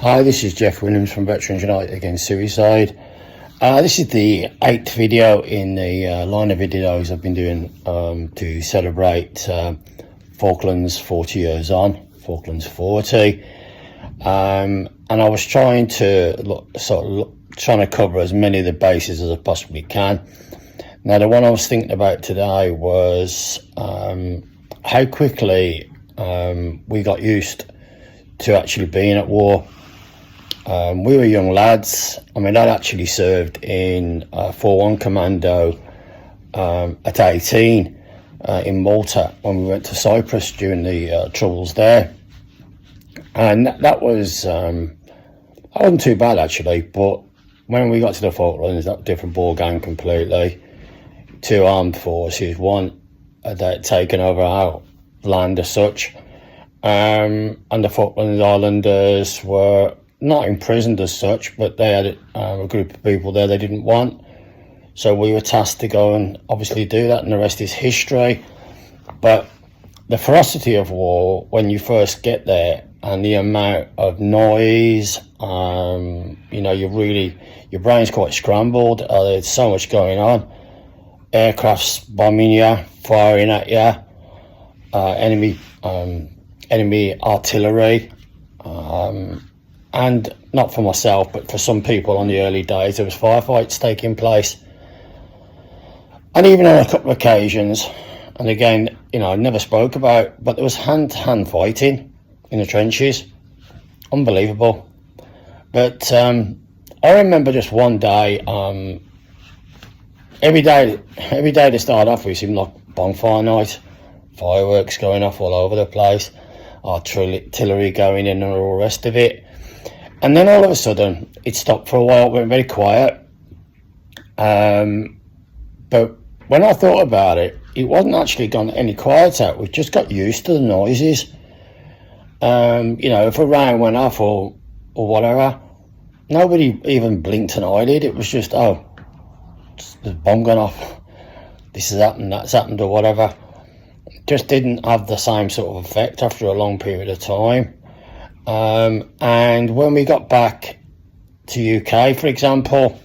Hi, this is Jeff Williams from Veterans United Against Suicide. This is the 8th video in the line of videos I've been doing to celebrate Falklands 40 years on, Falklands 40. And I was trying to trying to cover as many of the bases as I possibly can. Now, the one I was thinking about today was how quickly we got used to actually being at war. We were young lads. I mean, I'd actually served in 4-1 Commando at 18 in Malta when we went to Cyprus during the troubles there. And that was, wasn't too bad actually, but when we got to the Falklands, that was a different ball game completely. Two armed forces, one that taken over our land as such, and the Falkland Islanders were not imprisoned as such, but they had a group of people there they didn't want. So we were tasked to go and obviously do that, and the rest is history. But the ferocity of war when you first get there, and the amount of noise, you know, your brain's quite scrambled. There's so much going on. Aircrafts bombing you, firing at you, enemy artillery, and not for myself, but for some people on the early days, there was firefights taking place. And even on a couple of occasions, and again, you know, I never spoke about, but there was hand-to-hand fighting in the trenches. Unbelievable. But I remember just one day, every day to start off with seemed like bonfire night, fireworks going off all over the place, artillery going in and all the rest of it. And then all of a sudden it stopped for a while, went very quiet. But when I thought about it, it wasn't actually gone any quieter. We just got used to the noises. You know, if a round went off or whatever, nobody even blinked an eyelid. It was just, oh, there's a bomb gone off, this has happened, that's happened, or whatever. Just didn't have the same sort of effect after a long period of time. And when we got back to UK, for example,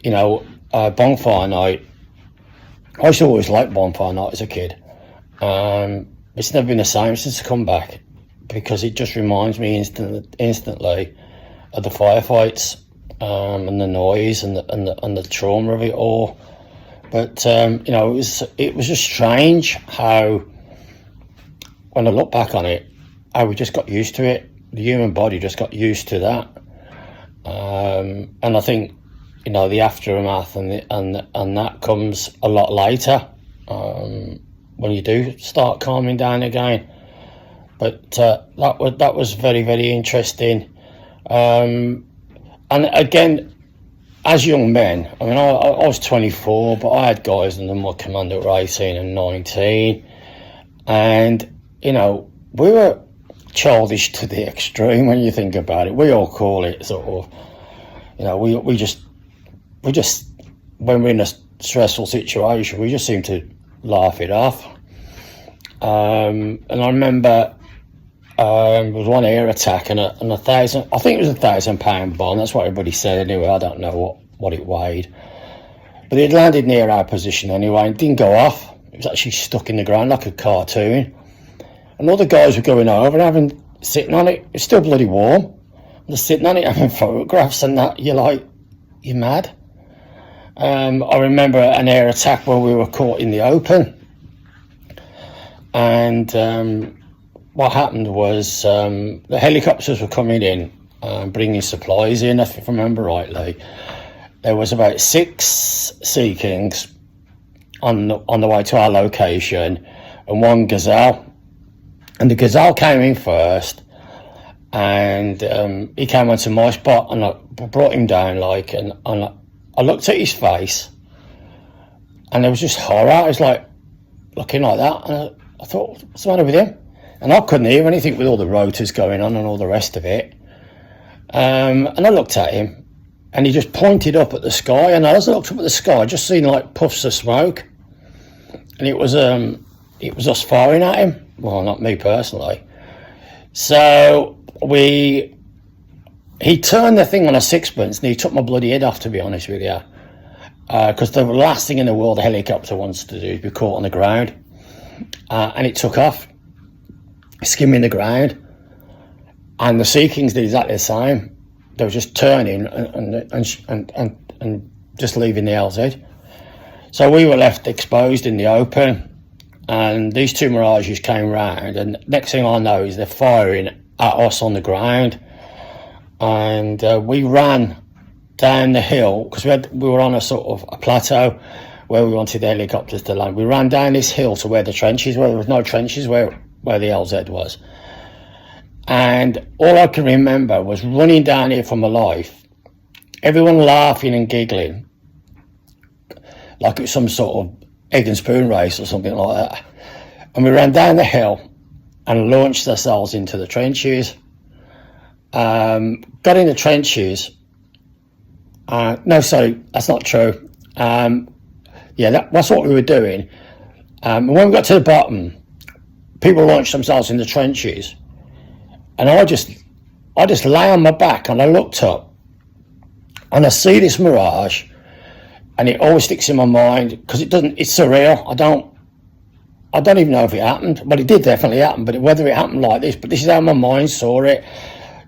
you know, bonfire night, I used to always like bonfire night as a kid. It's never been the same since I come back, because it just reminds me instantly of the firefights, and the noise and the trauma of it all. But you know, it was just strange how, when I look back on it, how we just got used to it. The human body just got used to that, and I think, you know, the aftermath and that comes a lot later, when you do start calming down again. But that was very, very interesting. And again, as young men, I mean, I was 24, but I had guys in my commando were 18 and 19, and you know, we were childish to the extreme when you think about it. We all call it sort of, you know, we just when we're in a stressful situation, we just seem to laugh it off. And I remember there was one air attack and a 1,000, I think it was a £1,000 bomb. That's what everybody said anyway. I don't know what it weighed, but it landed near our position anyway and didn't go off. It was actually stuck in the ground like a cartoon. And all the guys were going over and sitting on it. It's still bloody warm. They're sitting on it having photographs and that. You're mad. I remember an air attack where we were caught in the open, and what happened was the helicopters were coming in, bringing supplies in. If I remember rightly, there was about 6 Sea Kings on the way to our location, and one Gazelle. And the Gazelle came in first, and he came onto my spot, and I brought him down and I looked at his face, and there was just horror. I was like looking like that, and I thought, what's the matter with him? And I couldn't hear anything with all the rotors going on and all the rest of it. And I looked at him, and he just pointed up at the sky, and as I looked up at the sky, I just seen like puffs of smoke, and it was us firing at him. Well, not me personally. So he turned the thing on a sixpence and he took my bloody head off, to be honest with you. Because the last thing in the world a helicopter wants to do is be caught on the ground. And it took off, skimming the ground. And the Sea Kings did exactly the same. They were just turning and just leaving the LZ. So we were left exposed in the open. And these two Mirages came round. And next thing I know is they're firing at us on the ground. And we ran down the hill, because we were on a sort of a plateau where we wanted the helicopters to land. We ran down this hill to where the trenches were. There was no trenches where the LZ was. And all I can remember was running down here for my life, everyone laughing and giggling, like it was some sort of egg and spoon race or something like that. And we ran down the hill and launched ourselves into the trenches. Got in the trenches. No, sorry, that's not true. That's what we were doing. When we got to the bottom, people launched themselves in the trenches, and I just lay on my back and I looked up, and I see this Mirage, and it always sticks in my mind because it's surreal. I don't even know if it happened, but it did definitely happen. But whether it happened like this, but this is how my mind saw it.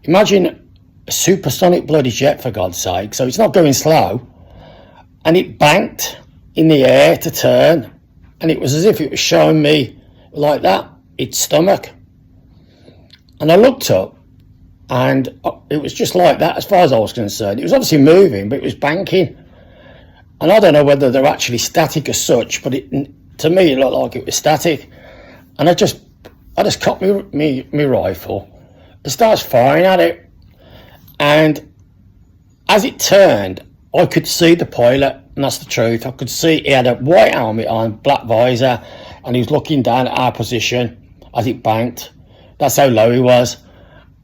Imagine a supersonic bloody jet, for God's sake. So it's not going slow, and it banked in the air to turn, and it was as if it was showing me like that, its stomach. And I looked up, and it was just like that as far as I was concerned. It was obviously moving, but it was banking. And I don't know whether they're actually static as such, but to me it looked like it was static. And I just cocked me rifle and started firing at it. And as it turned, I could see the pilot, and that's the truth. I could see he had a white helmet on, black visor, and he was looking down at our position as it banked. That's how low he was.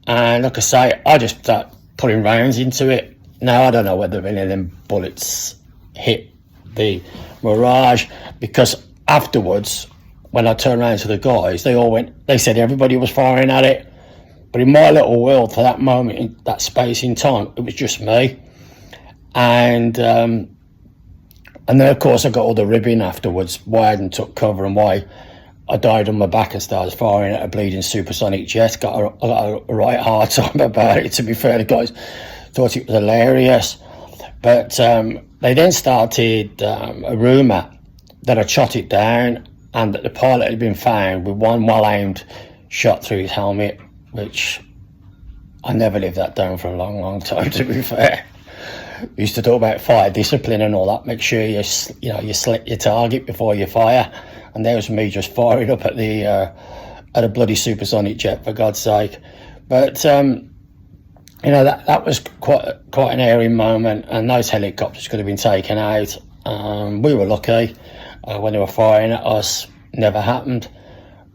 And like I say, I just started putting rounds into it. Now, I don't know whether any of them bullets hit the Mirage, because afterwards, when I turned around to the guys, they said everybody was firing at it. But in my little world, for that moment, in that space in time, it was just me. And then, of course, I got all the ribbing afterwards, why I hadn't took cover and why I died on my back and started firing at a bleeding supersonic jet. I got a right hard time about it, to be fair. The guys thought it was hilarious. But they then started a rumour that I shot it down and that the pilot had been found with one well-aimed shot through his helmet, which I never lived that down for a long, long time, to be fair. We used to talk about fire discipline and all that. Make sure you select your target before you fire. And there was me just firing up at a bloody supersonic jet, for God's sake. But that was quite an airy moment, and those helicopters could have been taken out. We were lucky when they were firing at us. Never happened.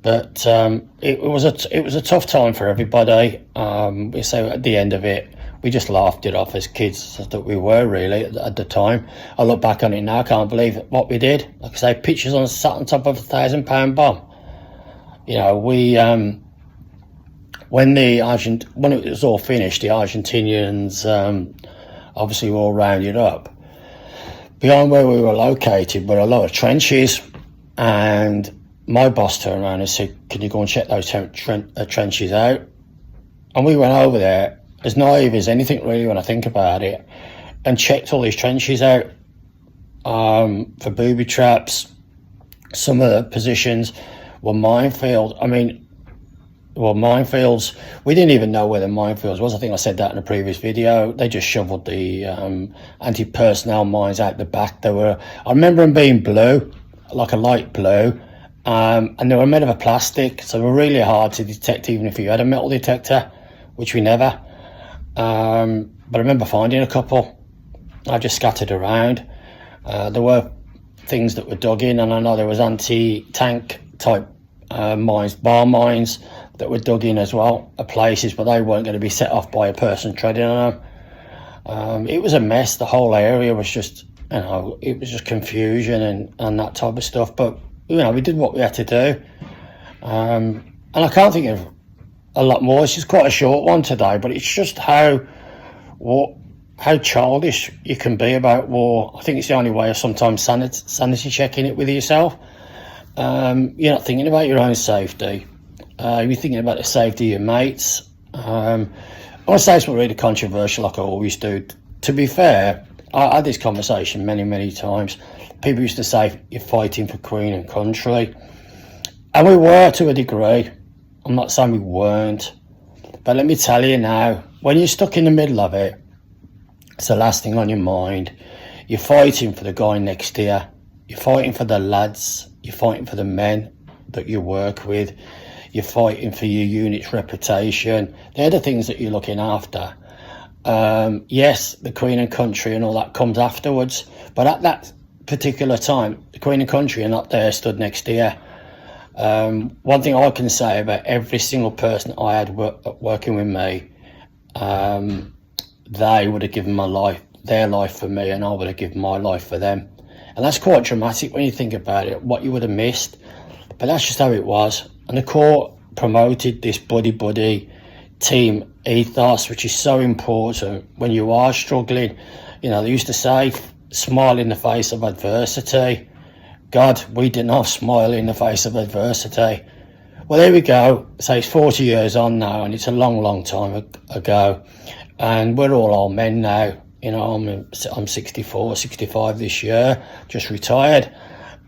But it was a tough time for everybody. So at the end of it, we just laughed it off as kids that we were, really, at the time. I look back on it now, I can't believe what we did. Like I say, pictures sat on top of a 1,000-pound bomb. We when it was all finished, the Argentinians obviously were all rounded up. Behind where we were located were a lot of trenches, and my boss turned around and said, "Can you go and check those trenches out?" And we went over there, as naive as anything really when I think about it, and checked all these trenches out for booby traps. Some of the positions were minefield. Minefields. We didn't even know where the minefields was. I think I said that in a previous video. They just shoveled the anti-personnel mines out the back. I remember them being blue, like a light blue, and they were made of a plastic, so they were really hard to detect even if you had a metal detector, which we never. But I remember finding a couple. I just scattered around. There were things that were dug in, and I know there was anti-tank type mines, bar mines that were dug in as well at places, but they weren't going to be set off by a person treading on them. It was a mess. The whole area was just, it was just confusion and that type of stuff. But we did what we had to do, and I can't think of a lot more. It's just quite a short one today, but it's just how what, how childish you can be about war. I think it's the only way of sometimes sanity checking it with yourself. You're not thinking about your own safety. You're thinking about the safety of your mates. I want to say something really controversial, like I always do. To be fair, I had this conversation many times. People used to say, you're fighting for Queen and country. And we were, to a degree. I'm not saying we weren't. But let me tell you now, when you're stuck in the middle of it, it's the last thing on your mind. You're fighting for the guy next to you. You're fighting for the lads. You're fighting for the men that you work with. You're fighting for your unit's reputation. They're the things that you're looking after. Yes, the Queen and country and all that comes afterwards. But at that particular time, the Queen and country are not there stood next to you. One thing I can say about every single person I had working with me, they would have given their life for me, and I would have given my life for them. And that's quite dramatic when you think about it, what you would have missed. But that's just how it was. And the Corps promoted this buddy team ethos, which is so important when you are struggling. You know, they used to say, smile in the face of adversity. God, we didn't have smile in the face of adversity. Well, there we go. So it's 40 years on now, and it's a long time ago. And we're all old men now. You know, I'm 64, 65 this year, just retired.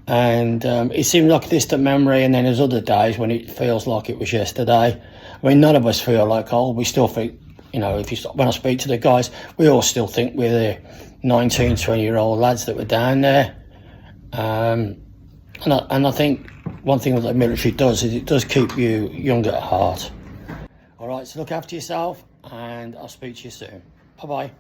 And it seemed like a distant memory, and then there's other days when it feels like it was yesterday. I mean, none of us feel like old. We still think, you know, when I speak to the guys, we all still think we're the 19, 20-year-old lads that were down there. And I think one thing that the military does is it does keep you young at heart. All right, so look after yourself, and I'll speak to you soon. Bye-bye.